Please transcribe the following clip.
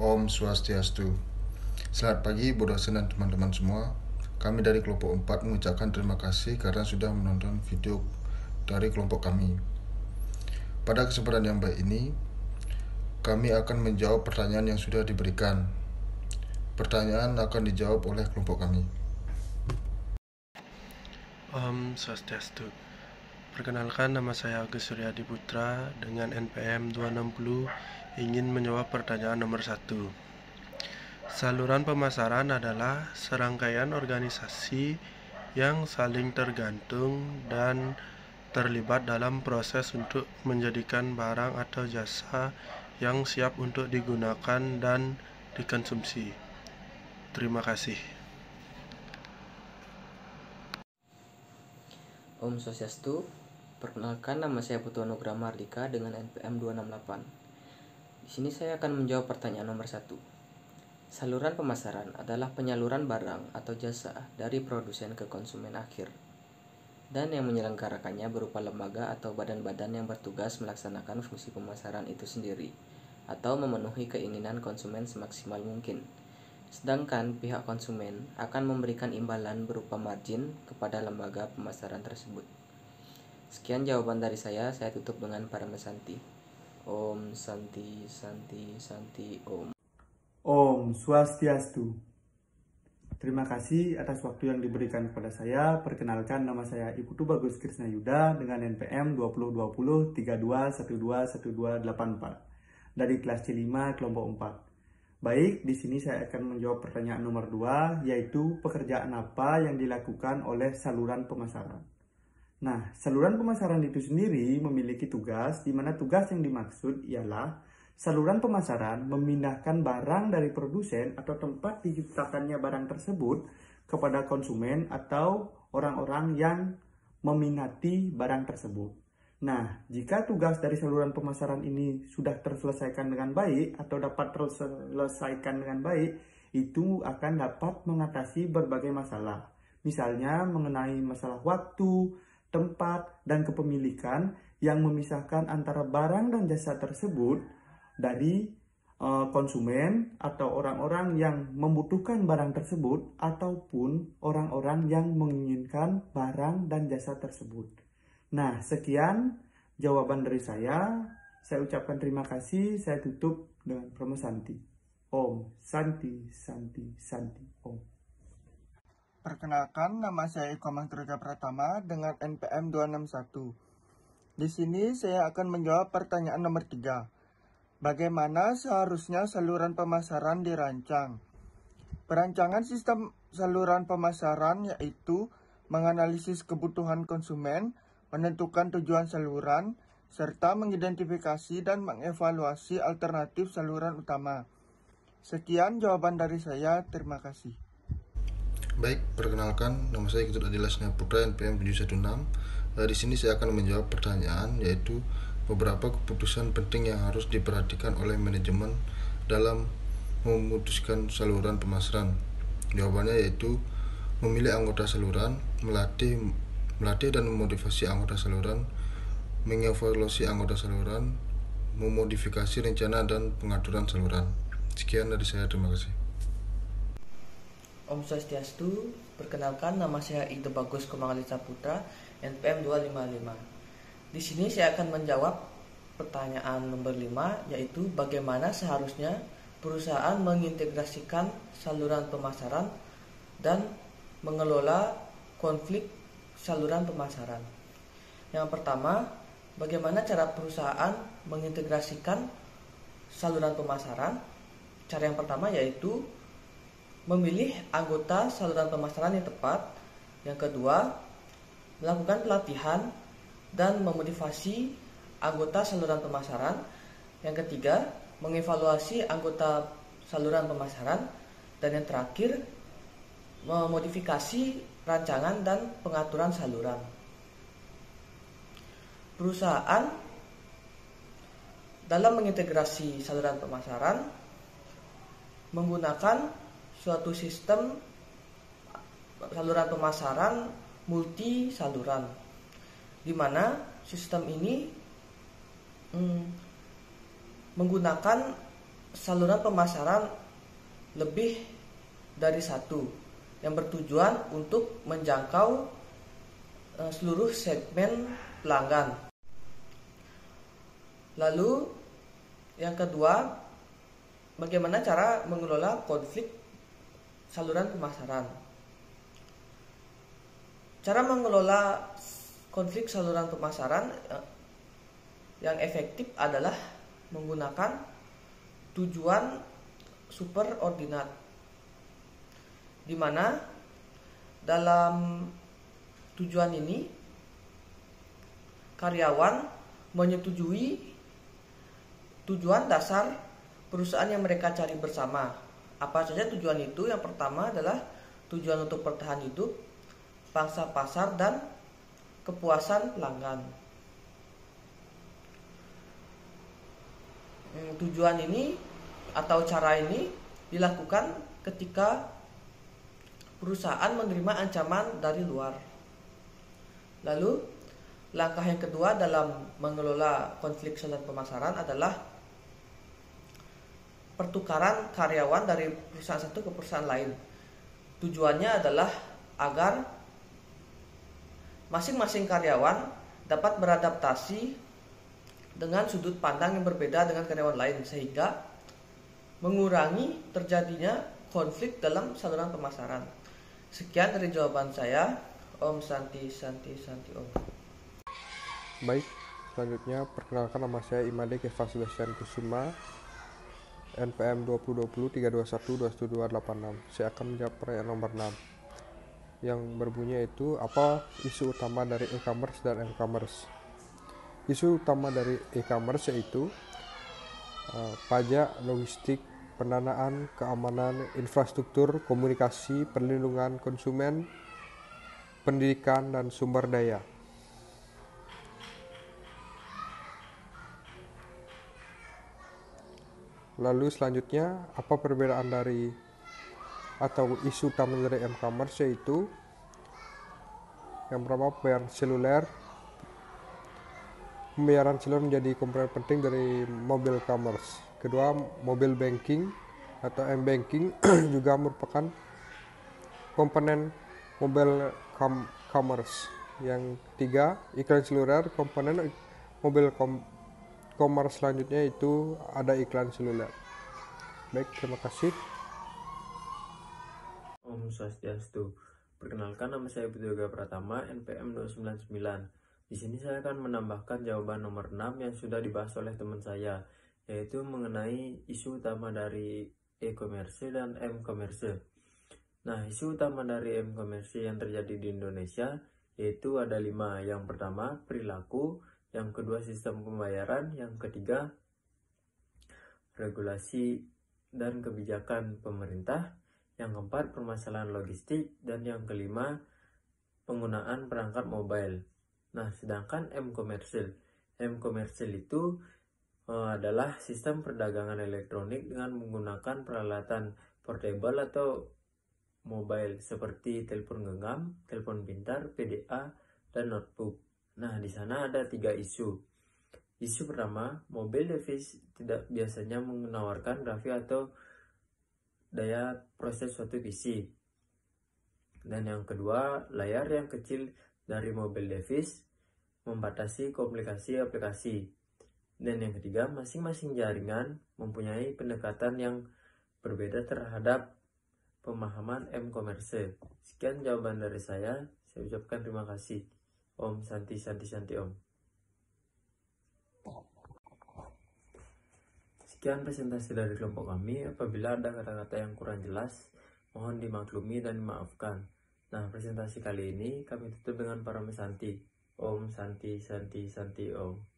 Om Swastiastu. Selamat pagi Bu dosen dan teman-teman semua. Kami dari kelompok 4 mengucapkan terima kasih karena sudah menonton video dari kelompok kami. Pada kesempatan yang baik ini, kami akan menjawab pertanyaan yang sudah diberikan. Pertanyaan akan dijawab oleh kelompok kami. Om Swastiastu. Perkenalkan, nama saya Agus Suryadi Putra dengan NPM 260 ingin menjawab pertanyaan nomor 1. Saluran pemasaran adalah serangkaian organisasi yang saling tergantung dan terlibat dalam proses untuk menjadikan barang atau jasa yang siap untuk digunakan dan dikonsumsi. Terima kasih. Om Swastiastu. Perkenalkan, nama saya Putu Anugrah Mardika dengan NPM 268. Di sini saya akan menjawab pertanyaan nomor 1. Saluran pemasaran adalah penyaluran barang atau jasa dari produsen ke konsumen akhir, dan yang menyelenggarakannya berupa lembaga atau badan-badan yang bertugas melaksanakan fungsi pemasaran itu sendiri atau memenuhi keinginan konsumen semaksimal mungkin. Sedangkan pihak konsumen akan memberikan imbalan berupa margin kepada lembaga pemasaran tersebut. Sekian jawaban dari saya tutup dengan Parama Santi. Om Santi Santi Santi Om. Om Swastiastu. Terima kasih atas waktu yang diberikan kepada saya. Perkenalkan, nama saya Ibu Bagus Krisna Yuda dengan NPM 2020 32121284 dari kelas C5 kelompok 4. Baik, di sini saya akan menjawab pertanyaan nomor 2, yaitu pekerjaan apa yang dilakukan oleh saluran pemasaran. Nah, saluran pemasaran itu sendiri memiliki tugas, di mana tugas yang dimaksud ialah saluran pemasaran memindahkan barang dari produsen atau tempat diciptakannya barang tersebut kepada konsumen atau orang-orang yang meminati barang tersebut. Nah, jika tugas dari saluran pemasaran ini sudah terselesaikan dengan baik atau dapat terselesaikan dengan baik, itu akan dapat mengatasi berbagai masalah. Misalnya mengenai masalah waktu, tempat, dan kepemilikan yang memisahkan antara barang dan jasa tersebut dari konsumen atau orang-orang yang membutuhkan barang tersebut ataupun orang-orang yang menginginkan barang dan jasa tersebut. Nah, sekian jawaban dari saya. Saya ucapkan terima kasih. Saya tutup dengan Parama Santi. Om Santi Santi Santi Om. Perkenalkan, nama saya Eko Mangturja Pratama dengan NPM 261. Di sini saya akan menjawab pertanyaan nomor 3. Bagaimana seharusnya saluran pemasaran dirancang? Perancangan sistem saluran pemasaran yaitu menganalisis kebutuhan konsumen, menentukan tujuan saluran, serta mengidentifikasi dan mengevaluasi alternatif saluran utama. Sekian jawaban dari saya, terima kasih. Baik, perkenalkan, nama saya Ketut Adilasnya Putra NPM 716. Di sini saya akan menjawab pertanyaan, yaitu beberapa keputusan penting yang harus diperhatikan oleh manajemen dalam memutuskan saluran pemasaran. Jawabannya yaitu memilih anggota saluran, melatih dan memotivasi anggota saluran, mengevaluasi anggota saluran, memodifikasi rencana dan pengaturan saluran. Sekian dari saya, terima kasih. Om Swastiastu. Perkenalkan, nama saya Ida Bagus Komangalita Putra, NPM 255. Di sini saya akan menjawab pertanyaan nomor 5, yaitu bagaimana seharusnya perusahaan mengintegrasikan saluran pemasaran dan mengelola konflik saluran pemasaran. Yang pertama, bagaimana cara perusahaan mengintegrasikan saluran pemasaran? Cara yang pertama yaitu memilih anggota saluran pemasaran yang tepat. Yang kedua, melakukan pelatihan dan memotivasi anggota saluran pemasaran. Yang ketiga, mengevaluasi anggota saluran pemasaran. Dan yang terakhir, memodifikasi rancangan dan pengaturan saluran. Perusahaan dalam mengintegrasi saluran pemasaran menggunakan suatu sistem saluran pemasaran multi saluran, di mana sistem ini menggunakan saluran pemasaran lebih dari satu yang bertujuan untuk menjangkau seluruh segmen pelanggan. Lalu yang kedua, bagaimana cara mengelola konflik saluran pemasaran. Cara mengelola konflik saluran pemasaran yang efektif adalah menggunakan tujuan superordinat, di mana dalam tujuan ini karyawan menyetujui tujuan dasar perusahaan yang mereka cari bersama. Apa saja tujuan itu? Yang pertama adalah tujuan untuk bertahan hidup, pangsa pasar, dan kepuasan pelanggan. Tujuan ini atau cara ini dilakukan ketika perusahaan menerima ancaman dari luar. Lalu, langkah yang kedua dalam mengelola konflik saluran pemasaran adalah pertukaran karyawan dari perusahaan satu ke perusahaan lain. Tujuannya adalah agar masing-masing karyawan dapat beradaptasi dengan sudut pandang yang berbeda dengan karyawan lain, sehingga mengurangi terjadinya konflik dalam saluran pemasaran. Sekian dari jawaban saya. Om Santi Santi Santi Om. Baik, selanjutnya perkenalkan, nama saya Imade Keva Sebastian Kusuma, NPM 2020-321-27286. Saya akan menjawab pertanyaan nomor 6 yang berbunyi yaitu apa isu utama dari e-commerce dan m-commerce. Isu utama dari e-commerce yaitu pajak, logistik, pendanaan, keamanan, infrastruktur, komunikasi, perlindungan konsumen, pendidikan, dan sumber daya. Lalu selanjutnya, apa perbedaan dari atau isu utama dari m-commerce yaitu yang pertama pembayaran seluler menjadi komponen penting dari mobile commerce. Kedua, mobile banking atau m-banking juga merupakan komponen mobile commerce. Yang ketiga, iklan seluler, komponen mobile commerce selanjutnya itu ada iklan seluler. Baik, terima kasih. Om Swastiastu. Perkenalkan, nama saya Budha Pratama, NPM 299. Di sini saya akan menambahkan jawaban nomor 6 yang sudah dibahas oleh teman saya, yaitu mengenai isu utama dari e-commerce dan m-commerce. Nah, isu utama dari m-commerce yang terjadi di Indonesia yaitu ada 5. Yang pertama, perilaku. Yang kedua, sistem pembayaran. Yang ketiga, regulasi dan kebijakan pemerintah. Yang keempat, permasalahan logistik. Dan yang kelima, penggunaan perangkat mobile. Nah, sedangkan m-commercial itu adalah sistem perdagangan elektronik dengan menggunakan peralatan portable atau mobile seperti telepon genggam, telepon pintar, PDA, dan notebook. Nah, di sana ada 3 isu. Isu pertama, mobile device tidak biasanya menawarkan grafik atau daya proses suatu PC. Dan yang kedua, layar yang kecil dari mobile device membatasi komplikasi aplikasi. Dan yang ketiga, masing-masing jaringan mempunyai pendekatan yang berbeda terhadap pemahaman m-commerce. Sekian jawaban dari saya ucapkan terima kasih. Om Santi Santi Santi Om. Sekian presentasi dari kelompok kami. Apabila ada kata-kata yang kurang jelas, mohon dimaklumi dan dimaafkan. Nah, presentasi kali ini kami tutup dengan para Santi. Om Santi Santi Santi Om.